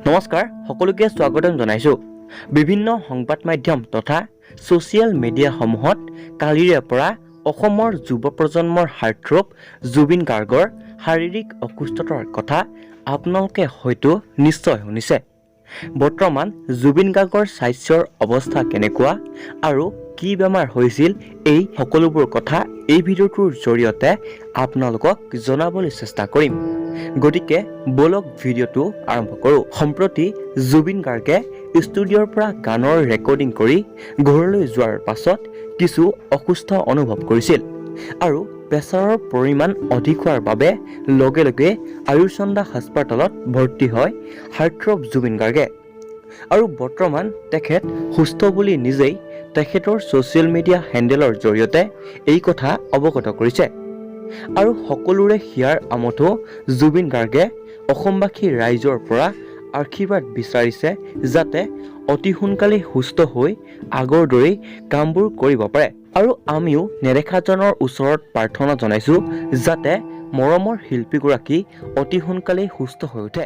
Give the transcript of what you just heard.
নমস্কাৰ সকলোকে স্বাগতম জনাইছো বিভিন্ন সংবাদ মাধ্যম তথা সোশ্যাল মিডিয়াসমূহত কালিৰে পৰা অসমৰ যুৱ প্ৰজন্মৰ হাৰ্টথ্ৰব জুবিন গাৰ্গৰ শাৰীৰিক অসুস্থতাৰ কথা আপোনালোকে হয়তো নিশ্চয় শুনিছে। বৰ্তমান জুবিন গাৰ্গৰ স্বাস্থ্যৰ অৱস্থা কেনেকুৱা আৰু কি বেমাৰ হৈছিল এই সকলোবোৰ কথা এই ভিডিঅ'টোৰ জৰিয়তে আপোনালোকক জনাবলৈ চেষ্টা কৰিম। গতিকে বলক ভিডিঅ'টো আৰম্ভ কৰোঁ। সম্প্ৰতি জুবিন গাৰ্গে ষ্টুডিঅ'ৰ পৰা গানৰ ৰেকৰ্ডিং কৰি ঘৰলৈ যোৱাৰ পাছত কিছু অসুস্থ অনুভৱ কৰিছিল আৰু প্ৰেছাৰৰ পৰিমাণ অধিক হোৱাৰ বাবে লগে লগে আয়ুৰ্চন্দা হাস্পতালত ভৰ্তি হয় হাৰ্টথ্ৰব জুবিন গাৰ্গে আৰু বৰ্তমান তেখেত সুস্থ বুলি নিজেই তেখেতৰ ছ'চিয়েল মিডিয়া হেণ্ডেলৰ জৰিয়তে এই কথা অৱগত কৰিছে আৰু সকলোৰে হিয়াৰ আমঠো জুবিন গাৰ্গে অসমবাসী ৰাইজৰ পৰা আশীৰ্বাদ বিচাৰিছে যাতে অতি সোনকালে সুস্থ হৈ আগৰ দৰেই কামবোৰ কৰিব পাৰে আৰু আমিও নেদেখাজনৰ ওচৰত প্ৰাৰ্থনা জনাইছোঁ যাতে মৰমৰ শিল্পীগৰাকী অতি সোনকালে সুস্থ হৈ উঠে।